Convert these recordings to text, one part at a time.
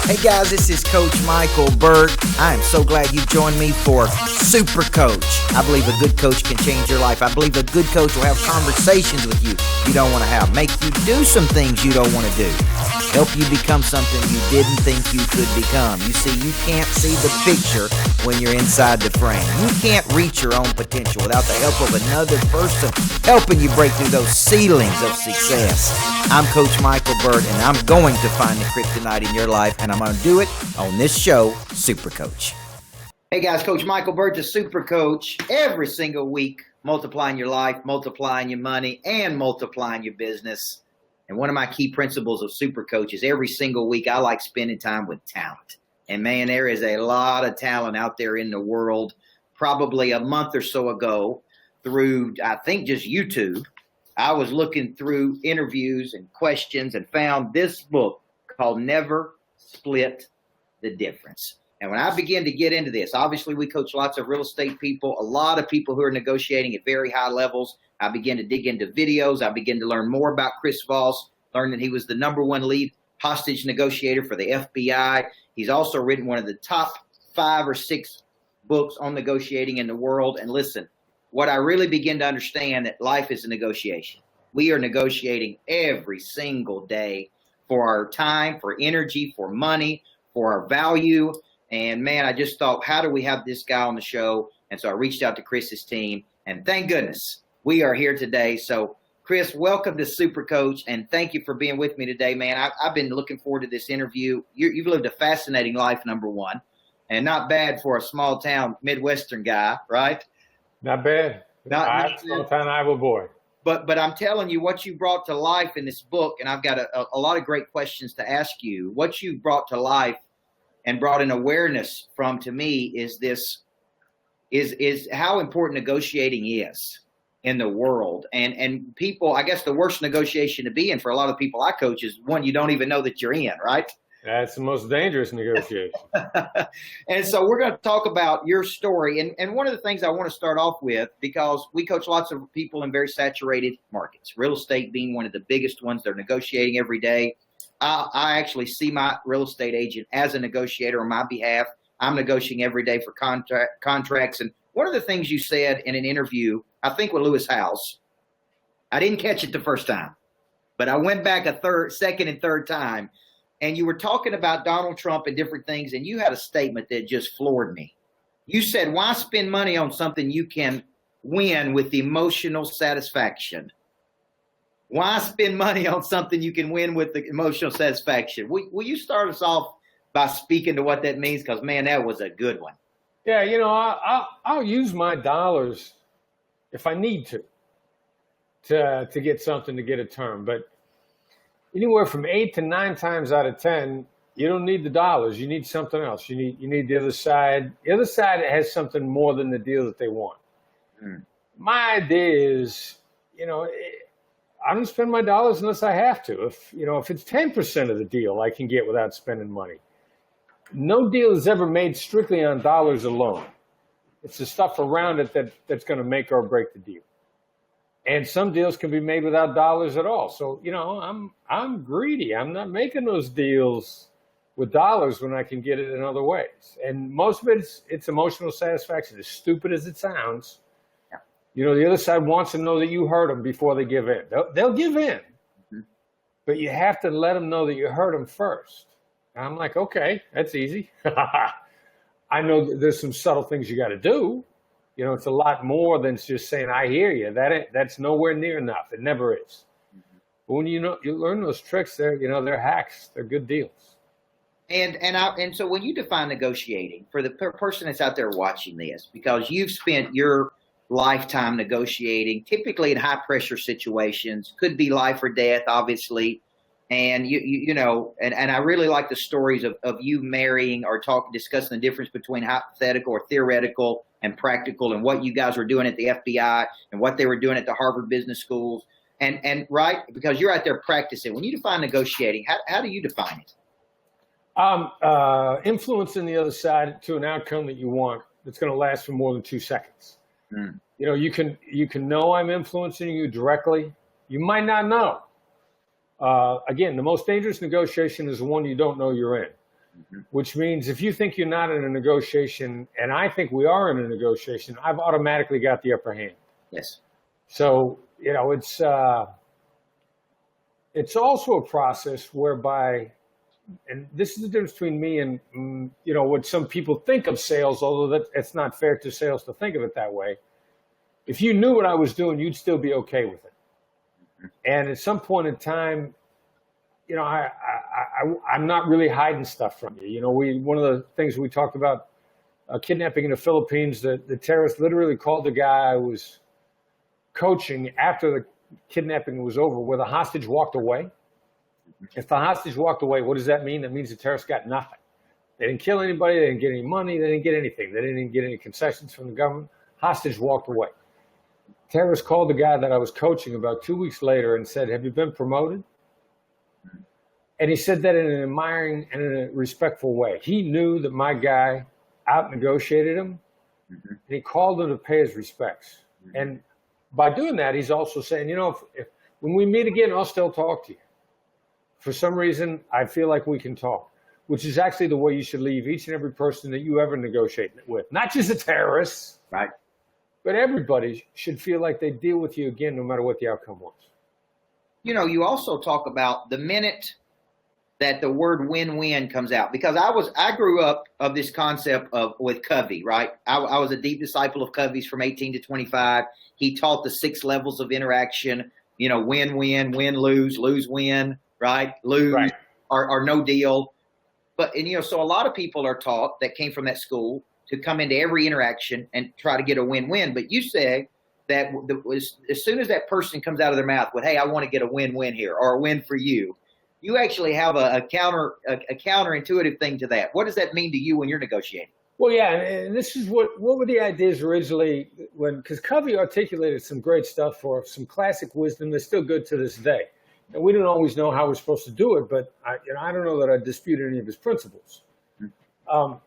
Hey guys, this is Coach Micheal Burt. I am so glad you joined me for Super Coach. I believe a good coach can change your life. I believe a good coach will have conversations with you don't want to have, make you do some things you don't want to do, help you become something you didn't think you could become. You see, you can't see the picture when you're inside the frame. You can't reach your own potential without the help of another person helping you break through those ceilings of success. I'm Coach Micheal Burt, and I'm going to find the kryptonite in your life, and I'm going to do it on this show, Super Coach. Hey guys, Coach Micheal Burt, the Super Coach, every single week, multiplying your life, multiplying your money, and multiplying your business. And one of my key principles of Super Coach is every single week I like spending time with talent. And man, there is a lot of talent out there in the world. Probably a month or so ago, through, I think, just YouTube, I was looking through interviews and questions and found this book called Never Split the Difference. And when I began to get into this, obviously we coach lots of real estate people, a lot of people who are negotiating at very high levels. I began to dig into videos. I began to learn more about Chris Voss, learned that he was the #1 lead hostage negotiator for the FBI. He's also written one of the top 5 or 6 books on negotiating in the world. And listen, what I really begin to understand that life is a negotiation. We are negotiating every single day for our time, for energy, for money, for our value. And man, I just thought, how do we have this guy on the show? And so I reached out to Chris's team, and thank goodness we are here today. So Chris, welcome to Super Coach, and thank you for being with me today, man. I've been looking forward to this interview. You've lived a fascinating life, #1, and not bad for a small town Midwestern guy, right? Not bad. Not small town Iowa boy. But I'm telling you, what you brought to life in this book, and I've got a lot of great questions to ask you. What you brought to life and brought an awareness from, to me, is how important negotiating is in the world. And people, I guess the worst negotiation to be in for a lot of people I coach is one you don't even know that you're in, right? That's the most dangerous negotiation. And so we're going to talk about your story. And one of the things I want to start off with, because we coach lots of people in very saturated markets, real estate being one of the biggest ones. They're negotiating every day. I actually see my real estate agent as a negotiator on my behalf. I'm negotiating every day for contracts. And one of the things you said in an interview, I think with Lewis House, I didn't catch it the first time, but I went back second and third time, and you were talking about Donald Trump and different things, and you had a statement that just floored me. You said, why spend money on something you can win with emotional satisfaction? Why spend money on something you can win with the emotional satisfaction? Will you start us off by speaking to what that means? Because, man, that was a good one. Yeah, I'll use my dollars if I need to get something, to get a term. But anywhere from 8 to 9 times out of 10, you don't need the dollars. You need something else. You need the other side. The other side has something more than the deal that they want. My idea is, I don't spend my dollars unless I have to. If it's 10% of the deal I can get without spending money. No deal is ever made strictly on dollars alone. It's the stuff around it that's going to make or break the deal. And some deals can be made without dollars at all. So, I'm greedy. I'm not making those deals with dollars when I can get it in other ways. And most of it's emotional satisfaction, as stupid as it sounds. The other side wants to know that you hurt them before they give in. They'll give in, but you have to let them know that you hurt them first. And I'm like, okay, that's easy. I know that there's some subtle things you got to do. It's a lot more than just saying, I hear you. That's nowhere near enough. It never is. But when you learn those tricks, they're hacks. They're good deals. And so when you define negotiating, for the person that's out there watching this, because you've spent your lifetime negotiating, typically in high pressure situations, could be life or death, obviously. And and I really like the stories of you marrying or discussing the difference between hypothetical or theoretical and practical, and what you guys were doing at the FBI and what they were doing at the Harvard Business Schools. And right, because you're out there practicing. When you define negotiating, how do you define it? Influencing the other side to an outcome that you want that's going to last for more than 2 seconds. You can know I'm influencing you directly. You might not know. Again, the most dangerous negotiation is the one you don't know you're in. which means if you think you're not in a negotiation and I think we are in a negotiation, I've automatically got the upper hand. Yes. So, it's also a process whereby, and this is the difference between me and, what some people think of sales, although it's not fair to sales to think of it that way. If you knew what I was doing, you'd still be okay with it. And at some point in time, I'm not really hiding stuff from you. One of the things we talked about, kidnapping in the Philippines, the terrorists literally called the guy I was coaching after the kidnapping was over, where the hostage walked away. If the hostage walked away, what does that mean? That means the terrorists got nothing. They didn't kill anybody. They didn't get any money. They didn't get anything. They didn't get any concessions from the government. Hostage walked away. Terrorists called the guy that I was coaching about 2 weeks later and said, "Have you been promoted?" And he said that in an admiring and in a respectful way. He knew that my guy out-negotiated him, and he called him to pay his respects. And by doing that, he's also saying, if when we meet again, I'll still talk to you. For some reason, I feel like we can talk, which is actually the way you should leave each and every person that you ever negotiate with. Not just the terrorists, right? But everybody should feel like they deal with you again, no matter what the outcome was. You also talk about the minute that the word win-win comes out, because I grew up of this concept with Covey, right? I was a deep disciple of Covey's from 18 to 25. He taught the 6 levels of interaction, win-win, win-lose, lose-win, right? Lose right. Or no deal. But, so a lot of people are taught that came from that school to come into every interaction and try to get a win-win. But you say that as soon as that person comes out of their mouth with, "Hey, I want to get a win-win here," or a win for you, you actually have a counterintuitive thing to that. What does that mean to you when you're negotiating? Well, yeah, and this is what were the ideas originally because Covey articulated some great stuff for some classic wisdom that's still good to this day. And we don't always know how we're supposed to do it, but I don't know that I dispute any of his principles.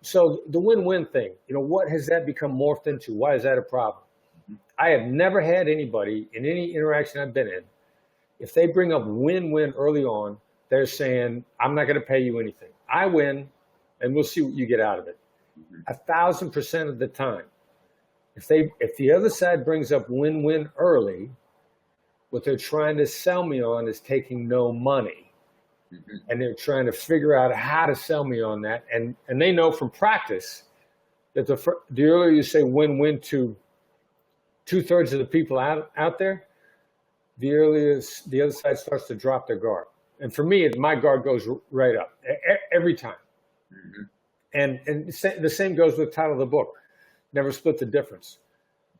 So the win-win thing, what has that become morphed into? Why is that a problem? I have never had anybody in any interaction I've been in, if they bring up win-win early on, they're saying, "I'm not going to pay you anything. I win, and we'll see what you get out of it." 1,000% of the time, if the other side brings up win-win early, what they're trying to sell me on is taking no money. And they're trying to figure out how to sell me on that. And they know from practice that the earlier you say win-win to 2/3 of the people out there, the earlier the other side starts to drop their guard. And for me, my guard goes right up every time. And the same goes with the title of the book, Never Split the Difference.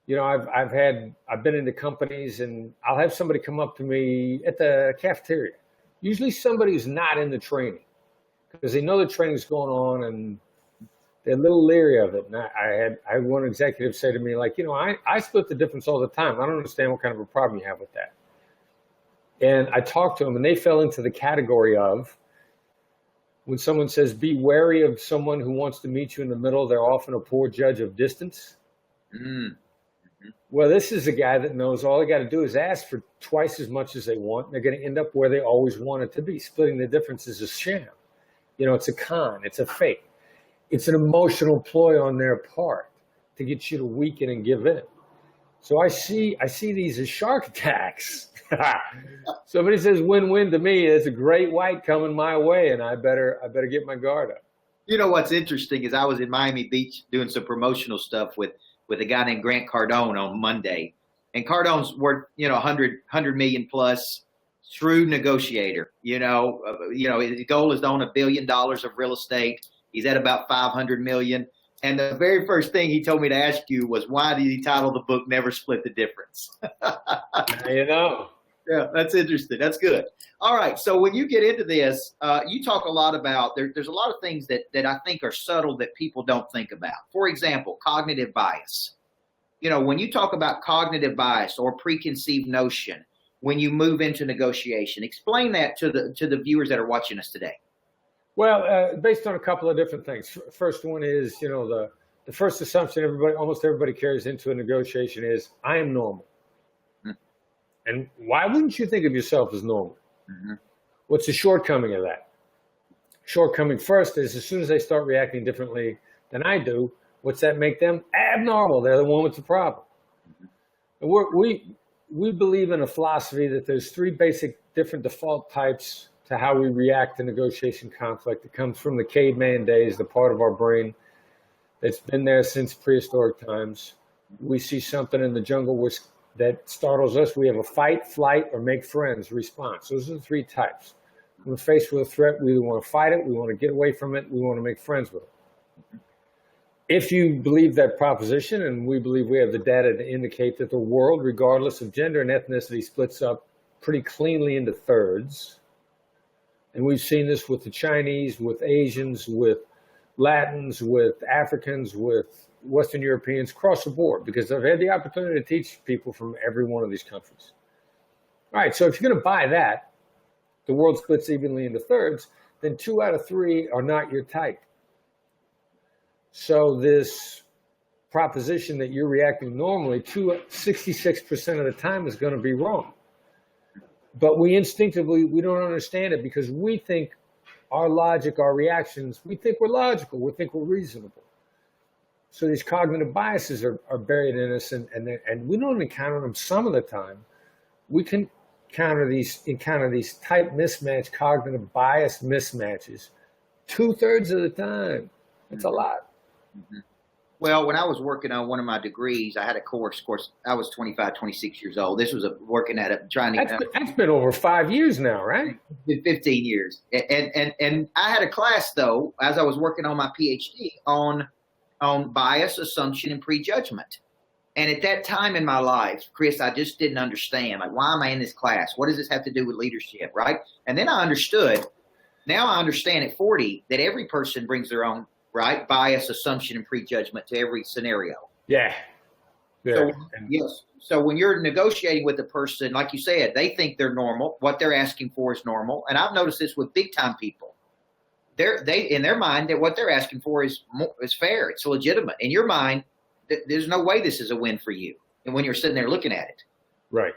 I've been into companies, and I'll have somebody come up to me at the cafeteria. Usually somebody who's not in the training, because they know the training's going on and they're a little leery of it. And I had one executive say to me, I split the difference all the time. I don't understand what kind of a problem you have with that. And I talked to them, and they fell into the category of, when someone says, "Be wary of someone who wants to meet you in the middle, they're often a poor judge of distance." Well, this is a guy that knows all they got to do is ask for twice as much as they want. And they're going to end up where they always wanted to be. Splitting the difference is a sham. It's a con. It's a fake. It's an emotional ploy on their part to get you to weaken and give in. So I see these as shark attacks. Somebody says win-win to me, there's a great white coming my way, and I better get my guard up. What's interesting is I was in Miami Beach doing some promotional stuff with a guy named Grant Cardone on Monday. And Cardone's worth, 100 million plus, shrewd negotiator. His goal is to own $1 billion of real estate. He's at about 500 million. And the very first thing he told me to ask you was, why did he title the book Never Split the Difference? Yeah, that's interesting. That's good. All right. So when you get into this, you talk a lot about, there's a lot of things that I think are subtle that people don't think about. For example, cognitive bias. When you talk about cognitive bias or preconceived notion, when you move into negotiation, explain that to the viewers that are watching us today. Well, based on a couple of different things. First one is, the first assumption almost everybody carries into a negotiation is, I am normal. And why wouldn't you think of yourself as normal? What's the shortcoming of that? shortcoming first is as soon as they start reacting differently than I do, what's that make them? Abnormal. They're the one with the problem. And we believe in a philosophy that there's three basic different default types to how we react to negotiation conflict. It comes from the caveman days, the part of our brain that's been there since prehistoric times. We see something in the jungle that startles us. We have a fight, flight, or make friends response. Those are the three types. When we're faced with a threat, we either want to fight it, we want to get away from it, we want to make friends with it. If you believe that proposition, and we believe we have the data to indicate that the world, regardless of gender and ethnicity, splits up pretty cleanly into thirds. And we've seen this with the Chinese, with Asians, with Latins, with Africans, with Western Europeans, across the board, because I've had the opportunity to teach people from every one of these countries. All right, so if you're going to buy that, the world splits evenly into thirds, then 2 out of 3 are not your type. So this proposition that you're reacting normally, 66% of the time is going to be wrong. But we instinctively, we don't understand it because we think our logic, our reactions, we think we're logical, we think we're reasonable. So these cognitive biases are buried in us, and we don't encounter them some of the time. We can encounter these type mismatch, cognitive bias mismatches 2/3 of the time. That's a lot. Mm-hmm. Well, when I was working on one of my degrees, I had a course. Of course, I was 25, 26 years old. This was working at it, trying to. That's been over 5 years now, right? 15 years. And I had a class, though, as I was working on my PhD on bias, assumption, and prejudgment. And at that time in my life, Chris, I just didn't understand. Like, why am I in this class? What does this have to do with leadership, right? And then I understood. Now I understand at 40 that every person brings their own, right, bias, assumption, and prejudgment to every scenario. Yeah. So, yes. So when you're negotiating with a person, like you said, they think they're normal. What they're asking for is normal. And I've noticed this with big time people. They in their mind that what they're asking for is fair. It's legitimate. In your mind, there's no way this is a win for you. And when you're sitting there looking at it. Right.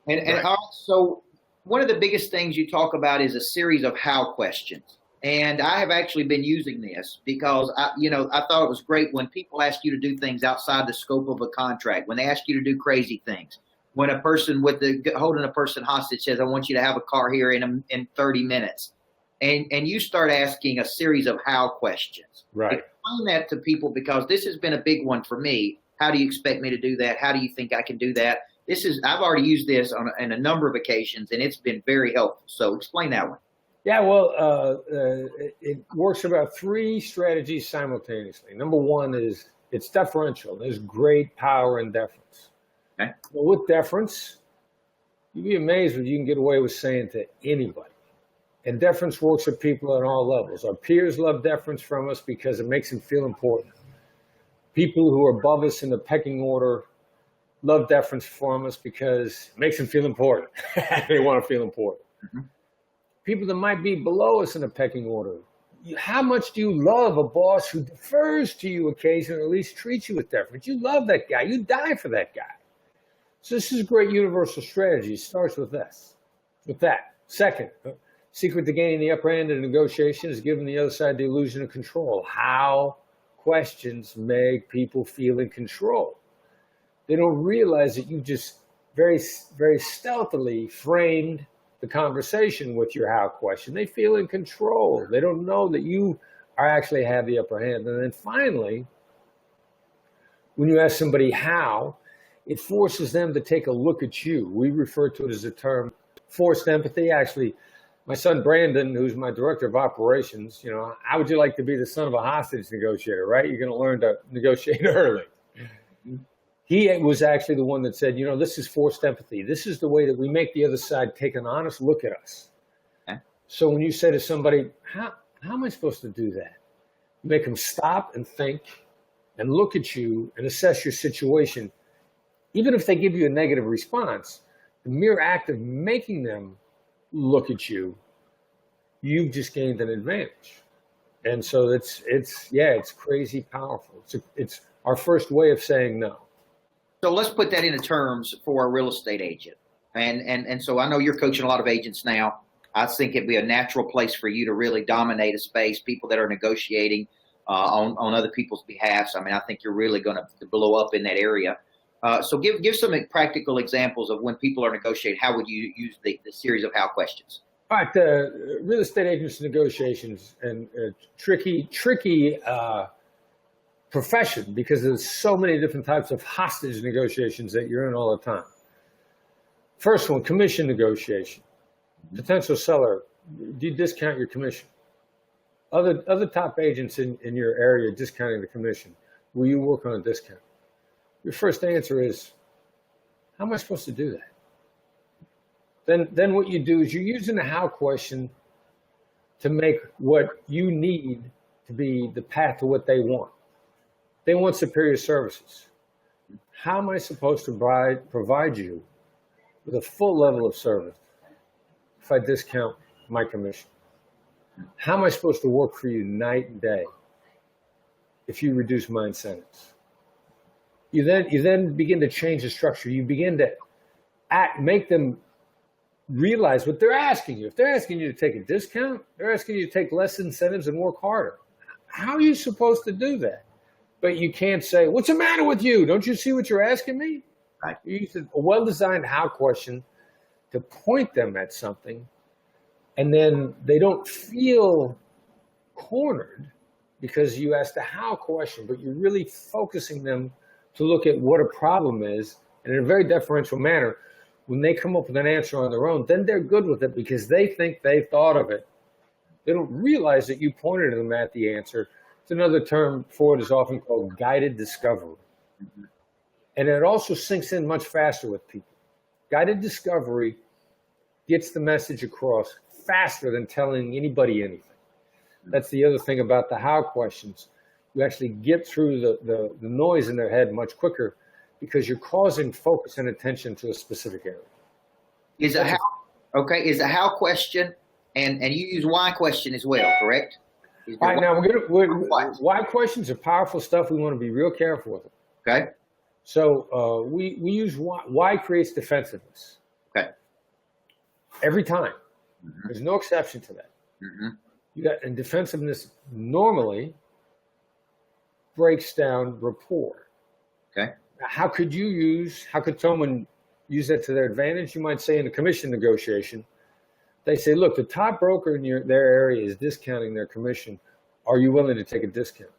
And also, one of the biggest things you talk about is a series of how questions. And I have actually been using this because I thought it was great when people ask you to do things outside the scope of a contract, when they ask you to do crazy things, when a person holding a person hostage says, I want you to have a car here in 30 minutes. And you start asking a series of how questions. Right. Explain that to people because this has been a big one for me. How do you expect me to do that? How do you think I can do that? I've already used this on a number of occasions, and it's been very helpful. So explain that one. Yeah, well, it works about 3 strategies simultaneously. Number one is it's deferential. There's great power in deference. Okay. But with deference, you'd be amazed what you can get away with saying to anybody. And deference works with people at all levels. Our peers love deference from us because it makes them feel important. People who are above us in the pecking order love deference from us because it makes them feel important. They want to feel important. Mm-hmm. People that might be below us in the pecking order, how much do you love a boss who defers to you occasionally, or at least treats you with deference? You love that guy. You die for that guy. So this is a great universal strategy. It starts with that. Second, secret to gaining the upper hand in a negotiation is giving the other side the illusion of control. How questions make people feel in control. They don't realize that you just very, very stealthily framed the conversation with your how question. They feel in control. They don't know that you actually have the upper hand. And then finally, when you ask somebody how, it forces them to take a look at you. We refer to it as the term forced empathy. Actually, my son Brandon, who's my director of operations, how would you like to be the son of a hostage negotiator, right? You're going to learn to negotiate early. He was actually the one that said, this is forced empathy. This is the way that we make the other side take an honest look at us. Okay. So when you say to somebody, how am I supposed to do that? You make them stop and think and look at you and assess your situation. Even if they give you a negative response, the mere act of making them look at you, you've just gained an advantage. And so it's crazy powerful. It's our first way of saying no. So let's put that into terms for a real estate agent. And so I know you're coaching a lot of agents now. I think it'd be a natural place for you to really dominate a space. People that are negotiating on other people's behalfs. I mean, I think you're really going to blow up in that area. So give some practical examples of when people are negotiating. How would you use the series of how questions? All right, the real estate agents negotiations and tricky profession, because there's so many different types of hostage negotiations that you're in all the time. First one, commission negotiation. Potential seller, do you discount your commission? Other top agents in your area discounting the commission. Will you work on a discount? Your first answer is, how am I supposed to do that? Then what you do is you're using the how question to make what you need to be the path to what they want. They want superior services. How am I supposed to provide you with a full level of service if I discount my commission? How am I supposed to work for you night and day if you reduce my incentives? You then begin to change the structure. You begin to make them realize what they're asking you. If they're asking you to take a discount, they're asking you to take less incentives and work harder. How are you supposed to do that? But you can't say, what's the matter with you? Don't you see what you're asking me? Right. You use a well-designed how question to point them at something, and then they don't feel cornered because you asked a how question, but you're really focusing them to look at what a problem is, and in a very deferential manner. When they come up with an answer on their own, then they're good with it because they think they've thought of it. They don't realize that you pointed them at the answer. It's another term for it is often called guided discovery. Mm-hmm. And it also sinks in much faster with people. Guided discovery gets the message across faster than telling anybody anything. That's the other thing about the how questions. You actually get through the noise in their head much quicker because you're causing focus and attention to a specific area. Is a how question, and you use why question as well, correct? All right, now why questions are powerful stuff. We want to be real careful with it. Okay. So we use why creates defensiveness. Okay. Every time. Mm-hmm. There's no exception to that. Mm-hmm. And defensiveness normally breaks down rapport. Okay. Now, how could someone use that to their advantage? You might say in a commission negotiation, they say, look, the top broker in their area is discounting their commission. Are you willing to take a discount?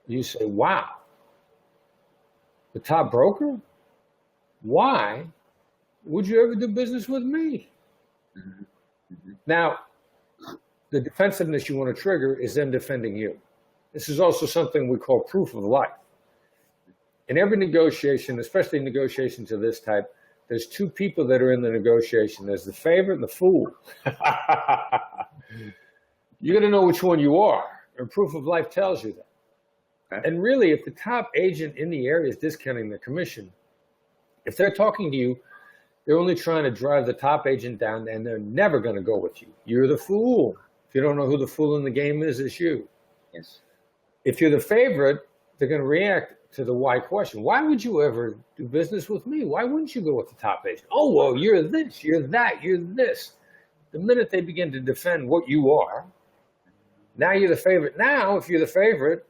You say, wow, the top broker? Why would you ever do business with me? Mm-hmm. Mm-hmm. Now, the defensiveness you want to trigger is them defending you. This is also something we call proof of life. In every negotiation, especially negotiations of this type, there's two people that are in the negotiation. There's the favorite and the fool. You're going to know which one you are, and proof of life tells you that. Okay. And really, if the top agent in the area is discounting their commission, if they're talking to you, they're only trying to drive the top agent down, and they're never going to go with you. You're the fool. If you don't know who the fool in the game is, it's you. Yes. If you're the favorite, they're going to react to the why question. Why would you ever do business with me? Why wouldn't you go with the top agent? Oh, well, you're this, you're that, you're this. The minute they begin to defend what you are, now you're the favorite. Now, if you're the favorite,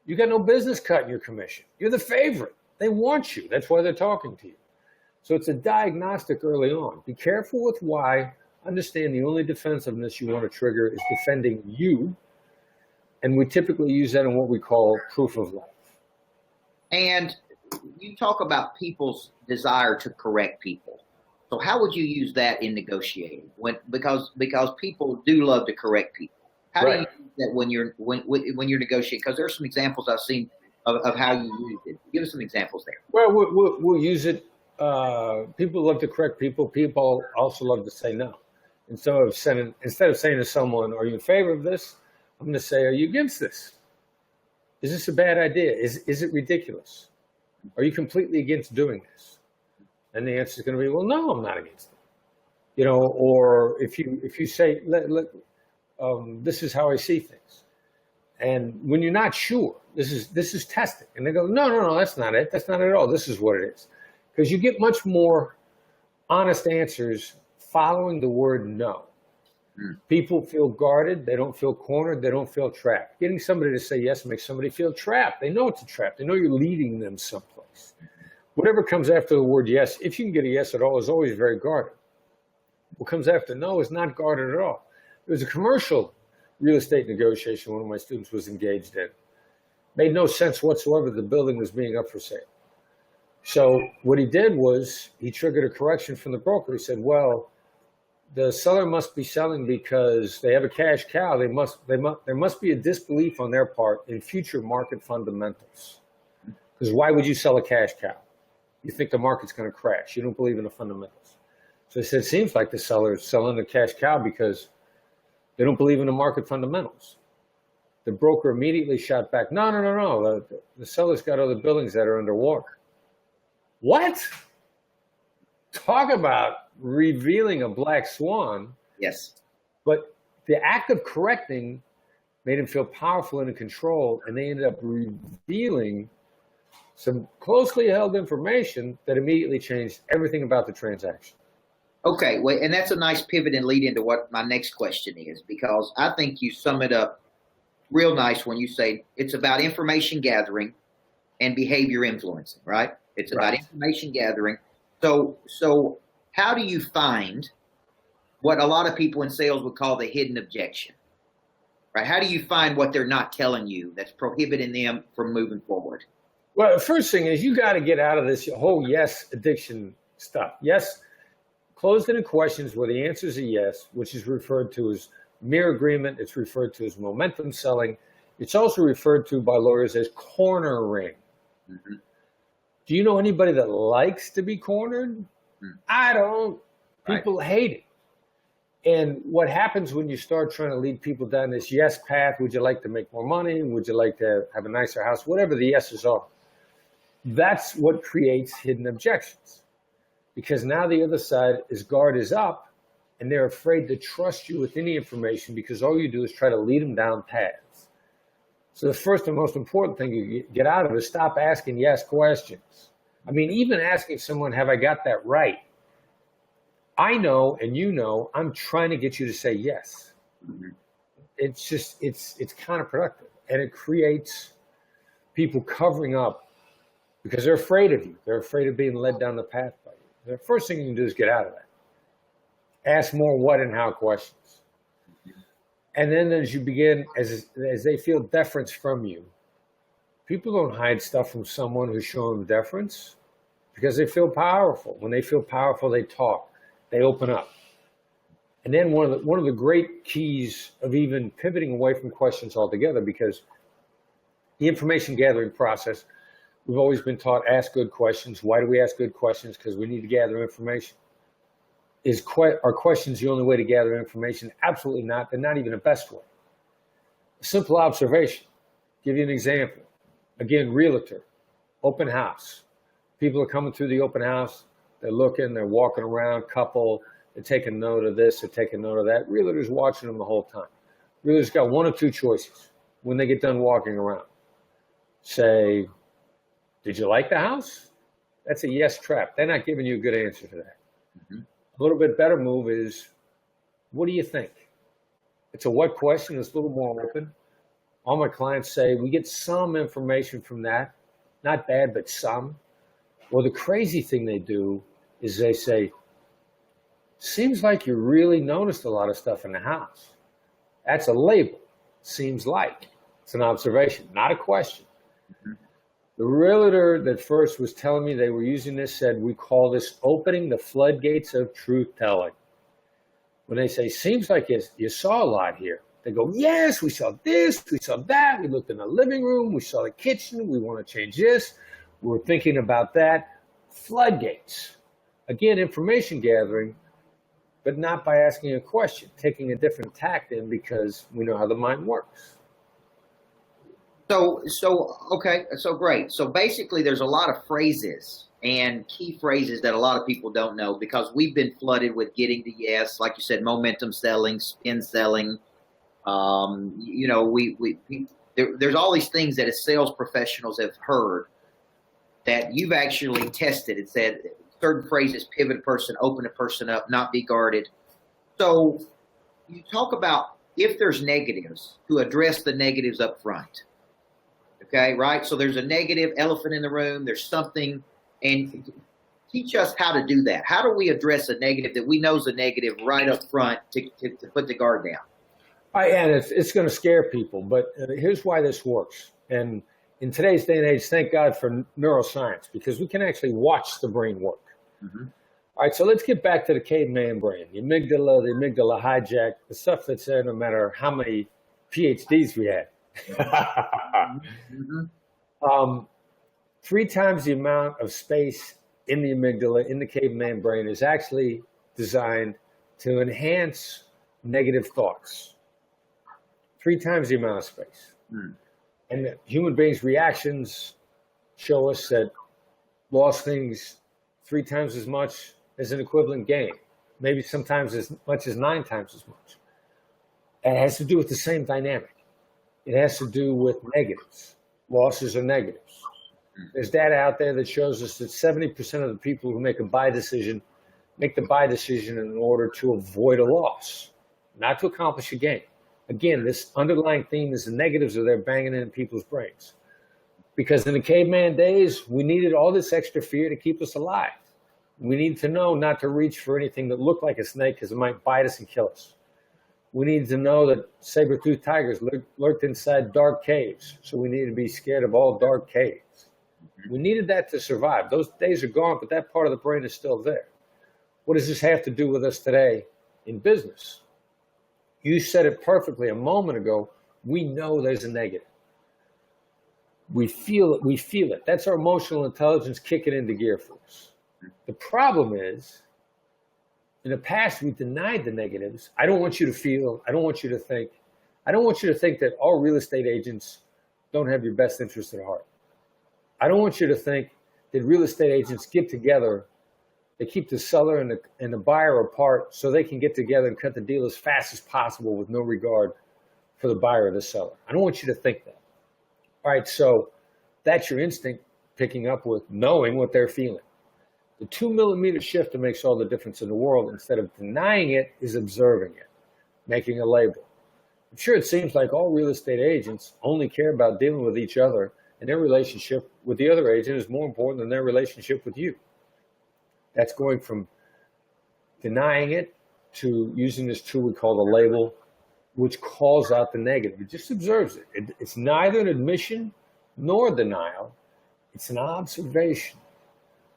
you got no business cutting your commission. You're the favorite. They want you. That's why they're talking to you. So it's a diagnostic early on. Be careful with why. Understand the only defensiveness you want to trigger is defending you. And we typically use that in what we call proof of life. And you talk about people's desire to correct people. So how would you use that in negotiating? Because people do love to correct people. How do you use that when you're negotiating? Because there are some examples I've seen of how you use it. Give us some examples there. Well, we'll use it. People love to correct people. People also love to say no. And so instead of saying to someone, "Are you in favor of this?" I'm going to say, "Are you against this? Is this a bad idea? Is it ridiculous? Are you completely against doing this?" And the answer is going to be, "Well, no, I'm not against it." Or if you say, "This is how I see things," and when you're not sure, this is testing, and they go, "No, that's not it. That's not it at all. This is what it is," because you get much more honest answers following the word no. People feel guarded. They don't feel cornered. They don't feel trapped. Getting somebody to say yes makes somebody feel trapped. They know it's a trap. They know you're leading them someplace. Whatever comes after the word yes, if you can get a yes at all, is always very guarded. What comes after no is not guarded at all. There was a commercial real estate negotiation one of my students was engaged in. Made no sense whatsoever. The building was being up for sale. So what he did was he triggered a correction from the broker. He said, well, the seller must be selling because they have a cash cow. There must be a disbelief on their part in future market fundamentals. Because why would you sell a cash cow? You think the market's going to crash. You don't believe in the fundamentals. So he said, it seems like the seller is selling a cash cow because they don't believe in the market fundamentals. The broker immediately shot back, no. The seller's got other buildings that are underwater. What? Talk about revealing a black swan. Yes. But the act of correcting made him feel powerful and in control, and they ended up revealing some closely held information that immediately changed everything about the transaction. Okay, well, and that's a nice pivot and lead into what my next question is, because I think you sum it up real nice when you say it's about information gathering and behavior influencing, right? It's about information gathering. So how do you find what a lot of people in sales would call the hidden objection, right? How do you find what they're not telling you that's prohibiting them from moving forward? Well, the first thing is you got to get out of this whole yes addiction stuff. Yes, closed-ended questions where the answer is a yes, which is referred to as mere agreement. It's referred to as momentum selling. It's also referred to by lawyers as cornering. Mm-hmm. Do you know anybody that likes to be cornered? I don't. People hate it. And what happens when you start trying to lead people down this yes path? Would you like to make more money? Would you like to have a nicer house? Whatever the yeses are. That's what creates hidden objections. Because now the other side, his guard is up, and they're afraid to trust you with any information because all you do is try to lead them down paths. So the first and most important thing you get out of it is stop asking yes questions. I mean, even asking someone, have I got that right? I know, and you know, I'm trying to get you to say yes. Mm-hmm. It's just, it's counterproductive. And it creates people covering up because they're afraid of you. They're afraid of being led down the path by you. The first thing you can do is get out of that. Ask more what and how questions. And then as you begin, as they feel deference from you, people don't hide stuff from someone who's showing them deference because they feel powerful. When they feel powerful, they talk, they open up. And then one of the great keys of even pivoting away from questions altogether, because the information gathering process, we've always been taught ask good questions. Why do we ask good questions? Because we need to gather information. Are questions the only way to gather information? Absolutely not. They're not even the best way. A simple observation. Give you an example. Again, realtor, open house. People are coming through the open house. They're looking, they're walking around, couple, they're taking note of this, they're taking note of that. Realtor's watching them the whole time. Realtor's got one of two choices when they get done walking around. Say, did you like the house? That's a yes trap. They're not giving you a good answer to that. Mm-hmm. A little bit better move is, what do you think? It's a what question. It's a little more open. All my clients say, we get some information from that. Not bad, but some. Well, the crazy thing they do is they say, seems like you really noticed a lot of stuff in the house. That's a label. Seems like. It's an observation, not a question. Mm-hmm. The realtor that first was telling me they were using this said, we call this opening the floodgates of truth telling. When they say, seems like you saw a lot here. They go, yes, we saw this, we saw that. We looked in the living room, we saw the kitchen, we want to change this. We're thinking about that. Floodgates. Again, information gathering, but not by asking a question, taking a different tact in because we know how the mind works. Okay, so great. So basically there's a lot of phrases and key phrases that a lot of people don't know because we've been flooded with getting the yes, like you said, momentum selling, spin selling. There's all these things that as sales professionals have heard that you've actually tested and said, certain phrases, pivot a person, open a person up, not be guarded. So you talk about if there's negatives, to address the negatives up front. Okay, right? So there's a negative elephant in the room. There's something, and teach us how to do that. How do we address a negative that we know is a negative right up front to put the guard down? And it's going to scare people, but here's why this works. And in today's day and age, thank God for neuroscience, because we can actually watch the brain work. Mm-hmm. All right, so let's get back to the caveman brain. The amygdala hijack, the stuff that's there no matter how many PhDs we had. Mm-hmm. 3 times the amount of space in the amygdala, in the caveman brain, is actually designed to enhance negative thoughts. 3 times the amount of space. Mm. And human beings' reactions show us that lost things 3 times as much as an equivalent gain, maybe sometimes as much as 9 times as much. And it has to do with the same dynamic. It has to do with negatives. Losses are negatives. There's data out there that shows us that 70% of the people who make the buy decision in order to avoid a loss, not to accomplish a gain. Again, this underlying theme is the negatives are there banging in people's brains. Because in the caveman days, we needed all this extra fear to keep us alive. We need to know not to reach for anything that looked like a snake because it might bite us and kill us. We needed to know that saber-toothed tigers lurked inside dark caves, so we needed to be scared of all dark caves. We needed that to survive. Those days are gone, but that part of the brain is still there. What does this have to do with us today in business? You said it perfectly a moment ago. We know there's a negative. We feel it. That's our emotional intelligence kicking into gear for us. The problem is, in the past, we denied the negatives. I don't want you to feel, I don't want you to think that all real estate agents don't have your best interest at heart. I don't want you to think that real estate agents get together, they keep the seller and the buyer apart so they can get together and cut the deal as fast as possible with no regard for the buyer or the seller. I don't want you to think that. All right, so that's your instinct picking up with knowing what they're feeling. The 2 millimeter shift that makes all the difference in the world, instead of denying it, is observing it, making a label. I'm sure it seems like all real estate agents only care about dealing with each other, and their relationship with the other agent is more important than their relationship with you. That's going from denying it to using this tool we call the label, which calls out the negative. It just observes it. It's neither an admission nor denial. It's an observation.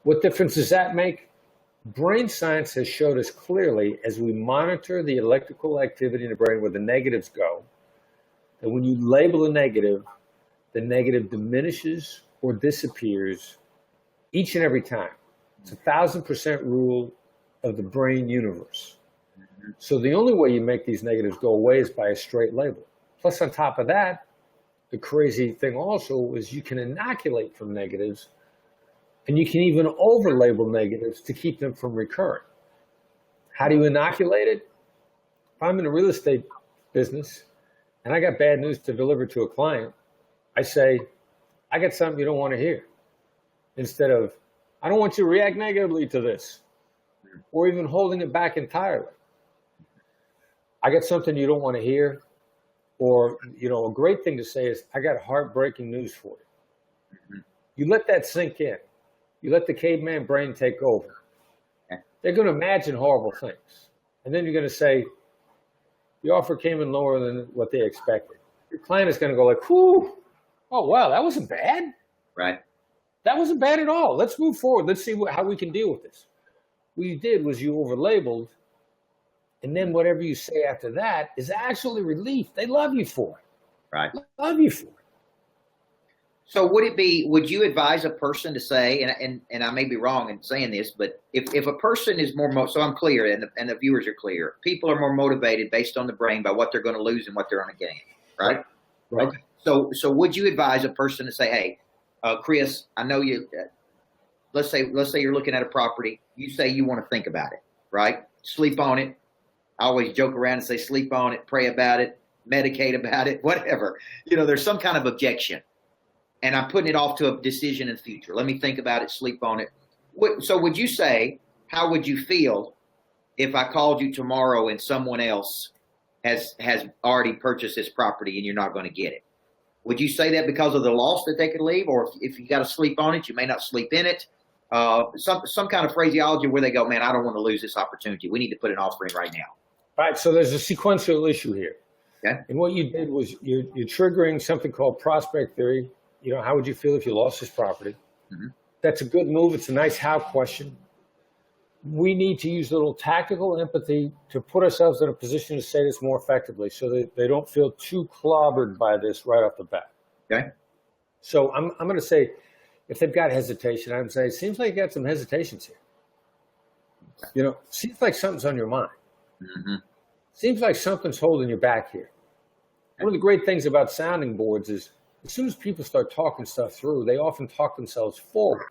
What difference does that make? Brain science has showed us clearly, as we monitor the electrical activity in the brain where the negatives go, that when you label a negative, the negative diminishes or disappears each and every time. It's 1,000% rule of the brain universe. So the only way you make these negatives go away is by a straight label. Plus, on top of that, the crazy thing also is you can inoculate from negatives, and you can even over-label negatives to keep them from recurring. How do you inoculate it? If I'm in the real estate business and I got bad news to deliver to a client, I say, I got something you don't want to hear. Instead of, I don't want you to react negatively to this, or even holding it back entirely. I got something you don't want to hear, or, a great thing to say is, I got heartbreaking news for you. You let that sink in. You let the caveman brain take over. They're going to imagine horrible things. And then you're going to say, the offer came in lower than what they expected. Your client is going to go like, whew, oh, wow, that wasn't bad. Right. That wasn't bad at all. Let's move forward. Let's see how we can deal with this. What you did was you over-labeled, and then whatever you say after that is actually relief. They love you for it. Right. Love you for it. So would you advise a person to say, and I may be wrong in saying this, but if a person is more, so I'm clear and the viewers are clear, people are more motivated based on the brain by what they're going to lose and what they're going to gain, right? Right. Okay. So would you advise a person to say, hey, Chris, I know you, let's say you're looking at a property, you say you want to think about it, right? Sleep on it. I always joke around and say sleep on it, pray about it, medicate about it, whatever. There's some kind of objection. And I'm putting it off to a decision in the future. Let me think about it, sleep on it. So would you say, how would you feel if I called you tomorrow and someone else has already purchased this property and you're not going to get it? Would you say that because of the loss that they could leave, or if you got to sleep on it, you may not sleep in it? Some kind of phraseology where they go, man, I don't want to lose this opportunity. We need to put an offer in right now. All right, so there's a sequential issue here. Okay. And what you did was you're triggering something called prospect theory. You know, how would you feel if you lost this property? Mm-hmm. That's a good move. It's a nice how question. We need to use a little tactical empathy to put ourselves in a position to say this more effectively so that they don't feel too clobbered by this right off the bat. Okay. So I'm going to say, if they've got hesitation, I would say, it seems like you got some hesitations here. You know, seems like something's on your mind. Mm-hmm. Seems like something's holding you back here. One of the great things about sounding boards is as soon as people start talking stuff through, they often talk themselves forward.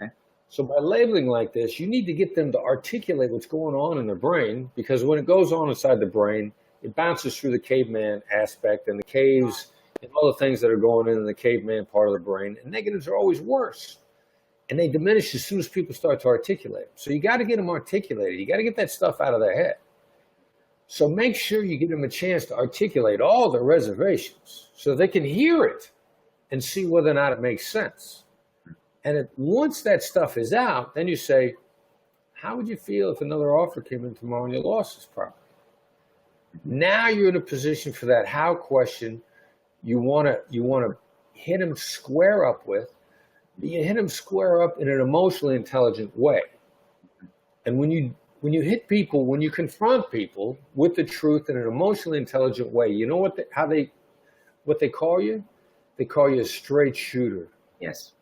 Okay. So by labeling like this, you need to get them to articulate what's going on in their brain, because when it goes on inside the brain, it bounces through the caveman aspect and the caves and all the things that are going in the caveman part of the brain. And negatives are always worse. And they diminish as soon as people start to articulate them. So you got to get them articulated. You got to get that stuff out of their head. So make sure you give them a chance to articulate all their reservations so they can hear it and see whether or not it makes sense. And once that stuff is out, then you say, how would you feel if another offer came in tomorrow and you lost this property? Now you're in a position for that how question you want to hit them square up with. You hit them square up in an emotionally intelligent way. And when you hit people, when you confront people with the truth in an emotionally intelligent way, you know what they call you? They call you a straight shooter. Yes.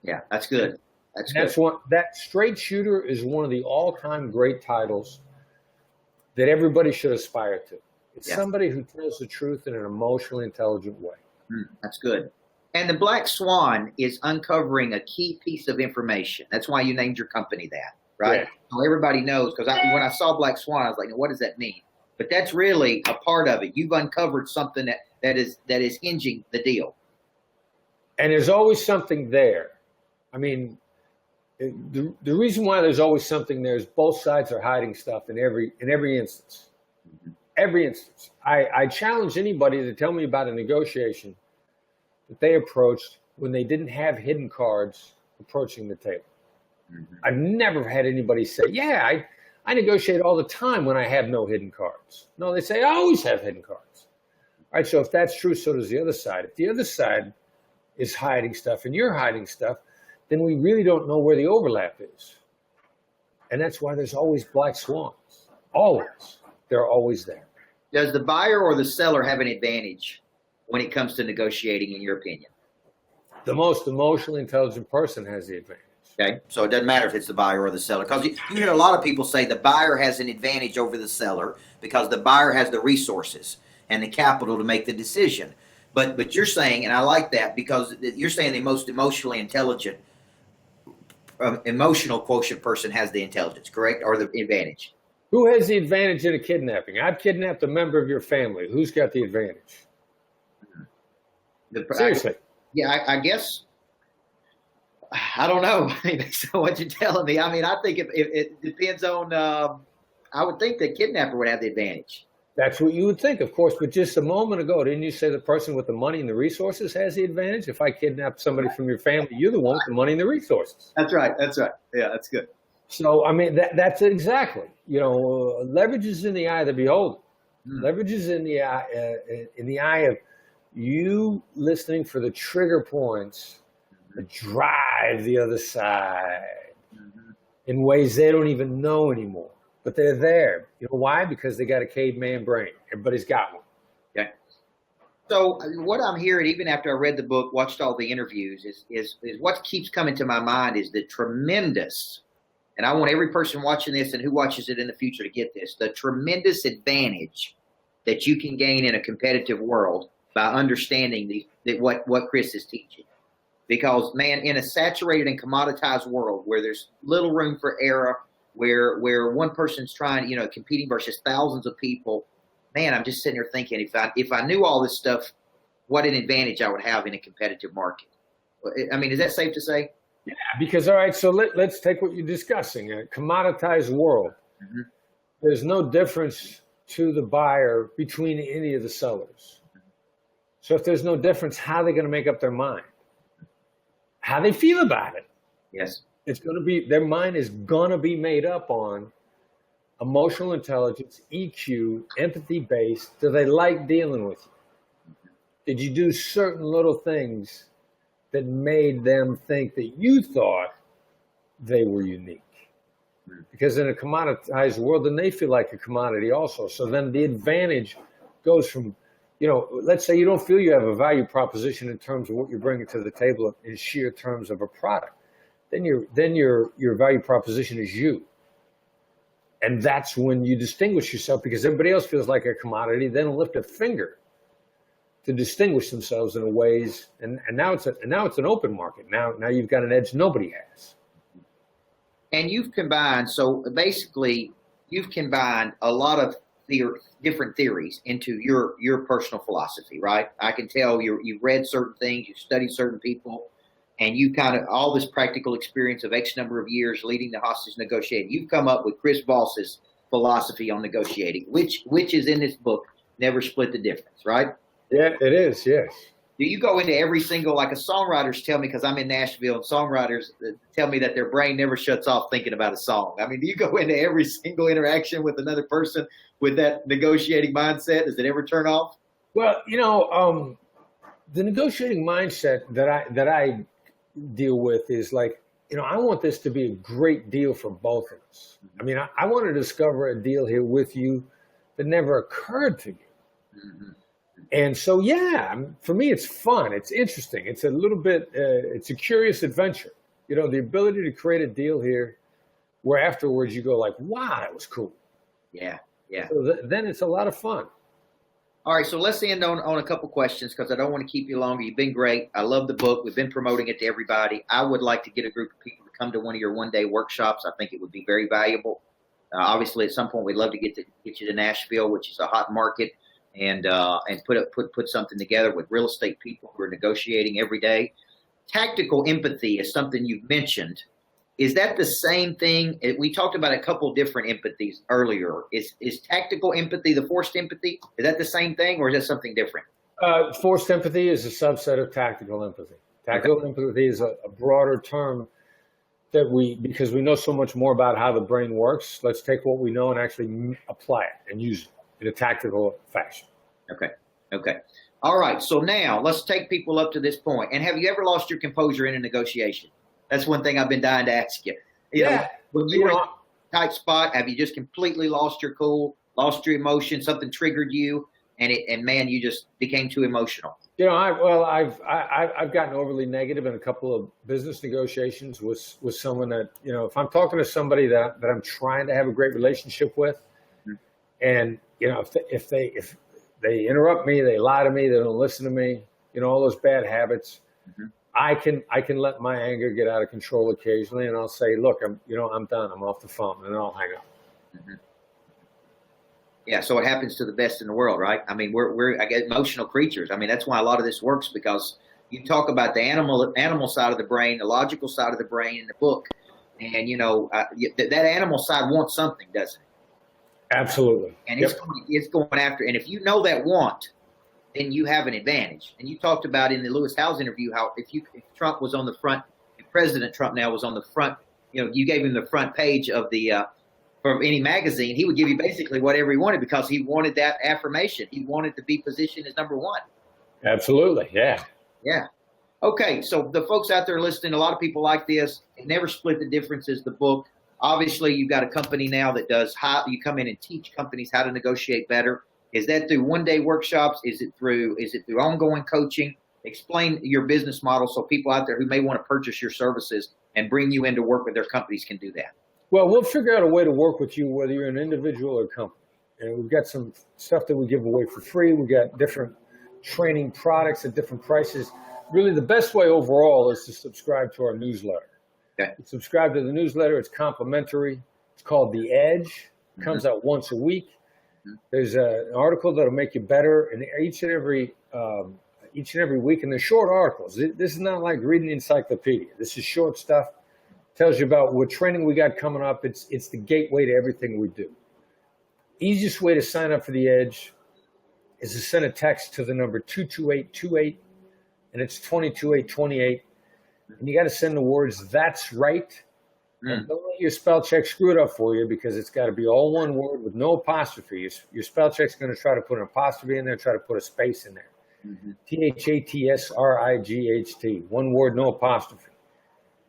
Yeah, that's good. That straight shooter is one of the all-time great titles that everybody should aspire to. It's somebody who tells the truth in an emotionally intelligent way. That's good. And the Black Swan is uncovering a key piece of information. That's why you named your company that, right? Yeah. So everybody knows, because when I saw Black Swan, I was like, what does that mean? But that's really a part of it. You've uncovered something that is hinging the deal. And there's always something there. I mean, the reason why there's always something there is both sides are hiding stuff in every instance. Mm-hmm. Every instance. I challenge anybody to tell me about a negotiation that they approached when they didn't have hidden cards approaching the table. Mm-hmm. I've never had anybody say, I negotiate all the time when I have no hidden cards. No, they say, I always have hidden cards. All right, so if that's true, so does the other side. If the other side is hiding stuff and you're hiding stuff, then we really don't know where the overlap is. And that's why there's always black swans. Always. They're always there. Does the buyer or the seller have an advantage when it comes to negotiating, in your opinion? The most emotionally intelligent person has the advantage. Okay, so it doesn't matter if it's the buyer or the seller, because you hear a lot of people say the buyer has an advantage over the seller because the buyer has the resources and the capital to make the decision. But you're saying, and I like that, because you're saying the most emotionally intelligent, emotional quotient person has the intelligence, correct, or the advantage? Who has the advantage in a kidnapping? I've kidnapped a member of your family. Who's got the advantage? Seriously. I guess, I don't know. So what you're telling me, I mean, I think it depends on, I would think the kidnapper would have the advantage. That's what you would think, of course. But just a moment ago, didn't you say the person with the money and the resources has the advantage? If I kidnap somebody from your family, you're the one with the money and the resources. That's right. Yeah, that's good. So, I mean, that's exactly, leverage is in the eye of the beholder. Leverage is in the eye of you listening for the trigger points that drive the other side in ways they don't even know anymore. But they're there. You know why? Because they got a caveman brain. Everybody's got one. Okay. So what I'm hearing, even after I read the book, watched all the interviews, is what keeps coming to my mind is the tremendous, and I want every person watching this and who watches it in the future to get this, the tremendous advantage that you can gain in a competitive world by understanding what Chris is teaching. Because, man, in a saturated and commoditized world where there's little room for error, where one person's trying, competing versus thousands of people, man, I'm just sitting here thinking, if I knew all this stuff, what an advantage I would have in a competitive market. I mean, is that safe to say? Yeah, because all right, so let's take what you're discussing, a commoditized world. Mhm. There's no difference to the buyer between any of the sellers. So if there's no difference, how are they going to make up their mind? How they feel about it? Yes. It's going to be, their mind is going to be made up on emotional intelligence, EQ, empathy based. Do they like dealing with you? Did you do certain little things that made them think that you thought they were unique? Because in a commoditized world, then they feel like a commodity also. So then the advantage goes from, let's say you don't feel you have a value proposition in terms of what you're bringing to the table in sheer terms of a product. Then your value proposition is you. And that's when you distinguish yourself, because everybody else feels like a commodity. They don't lift a finger to distinguish themselves in ways. And now it's an open market. Now you've got an edge nobody has. And you've combined, so basically you've combined a lot of different theories into your personal philosophy, right? I can tell you've read certain things, you've studied certain people, and you kind of, all this practical experience of X number of years leading the hostage negotiating, you've come up with Chris Voss's philosophy on negotiating, which is in this book, Never Split the Difference, right? Yeah, it is, yes. Do you go into every single, like a songwriters tell me, because I'm in Nashville, and songwriters tell me that their brain never shuts off thinking about a song. I mean, do you go into every single interaction with another person with that negotiating mindset? Does it ever turn off? Well, the negotiating mindset that I deal with is like, I want this to be a great deal for both of us. I mean, I want to discover a deal here with you that never occurred to you. Mm-hmm. And so, yeah, for me, it's fun. It's interesting. It's a little bit, it's a curious adventure. The ability to create a deal here where afterwards you go like, wow, that was cool. Yeah, yeah. So then it's a lot of fun. All right, so let's end on a couple questions because I don't want to keep you longer. You've been great. I love the book. We've been promoting it to everybody. I would like to get a group of people to come to one of your one-day workshops. I think it would be very valuable. Obviously, at some point, we'd love to get you to Nashville, which is a hot market, and put something together with real estate people who are negotiating every day. Tactical empathy is something you've mentioned. Is that the same thing? We talked about a couple different empathies earlier. Is tactical empathy the forced empathy? Is that the same thing, or is that something different? Forced empathy is a subset of tactical empathy. Tactical empathy is a broader term because we know so much more about how the brain works. Let's take what we know and actually apply it and use it in a tactical fashion. Okay. All right. So now let's take people up to this point. And have you ever lost your composure in a negotiation? That's one thing I've been dying to ask you. When you were in a tight spot, have you just completely lost your cool, lost your emotion, something triggered you, and man, you just became too emotional? I've gotten overly negative in a couple of business negotiations with someone that, if I'm talking to somebody that I'm trying to have a great relationship with, and if they interrupt me, they lie to me, they don't listen to me, all those bad habits. Mm-hmm. I can let my anger get out of control occasionally, and I'll say, look, I'm done. I'm off the phone, and then I'll hang up. Mm-hmm. Yeah. So it happens to the best in the world, right? I mean, we're emotional creatures. I mean, that's why a lot of this works, because you talk about the animal side of the brain, the logical side of the brain in the book. And, that animal side wants something, doesn't it? Absolutely. And it's going after. And if you know that want, then you have an advantage. And you talked about in the Lewis Howes interview how if Trump was on the front, if President Trump now was on the front, you gave him the front page of the from any magazine, he would give you basically whatever he wanted because he wanted that affirmation. He wanted to be positioned as number one. Absolutely. Yeah. Yeah. Okay. So the folks out there listening, a lot of people like this. Never Split the Difference is the book. Obviously, you've got a company now that does you come in and teach companies how to negotiate better. Is that through one-day workshops? Is it through ongoing coaching? Explain your business model so people out there who may want to purchase your services and bring you in to work with their companies can do that. Well, we'll figure out a way to work with you, whether you're an individual or company. And we've got some stuff that we give away for free. We've got different training products at different prices. Really, the best way overall is to subscribe to our newsletter. Okay. Subscribe to the newsletter. It's complimentary. It's called The Edge. It comes out once a week. There's an article that'll make you better, and each and every each and every week, and they're short articles. This is not like reading the encyclopedia. This is short stuff. Tells you about what training we got coming up. It's the gateway to everything we do. Easiest way to sign up for the Edge is to send a text to the number 22828, and it's 22828. And you got to send the words, "That's right." And don't let your spell check screw it up for you, because it's got to be all one word with no apostrophe. Your spell check's going to try to put an apostrophe in there, try to put a space in there. THATSRIGHT. One word, no apostrophe.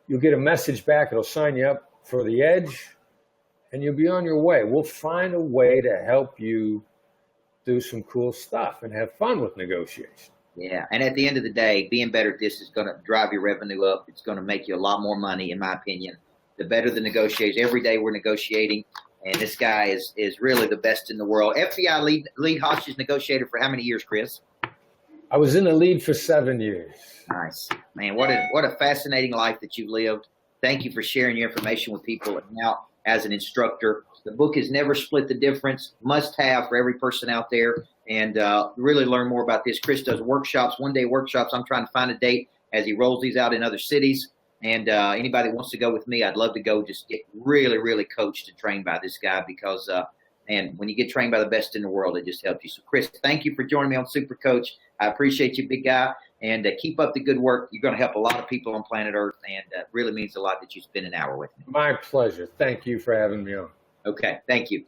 You'll get a message back. It'll sign you up for the Edge, and you'll be on your way. We'll find a way to help you do some cool stuff and have fun with negotiation. Yeah, and at the end of the day, being better at this is going to drive your revenue up. It's going to make you a lot more money, in my opinion. The better the negotiation. Every day we're negotiating, and this guy is really the best in the world. FBI lead hostage negotiator for how many years, Chris? I was in the lead for 7 years. Nice. Man, what a fascinating life that you've lived. Thank you for sharing your information with people. And now, as an instructor, the book is Never Split the Difference. Must have for every person out there. And really learn more about this. Chris does workshops, one-day workshops. I'm trying to find a date as he rolls these out in other cities. And anybody that wants to go with me, I'd love to go just get really, really coached and trained by this guy, because, and when you get trained by the best in the world, it just helps you. So, Chris, thank you for joining me on Super Coach. I appreciate you, big guy. And keep up the good work. You're going to help a lot of people on planet Earth, and it really means a lot that you spend an hour with me. My pleasure. Thank you for having me on. Okay, thank you.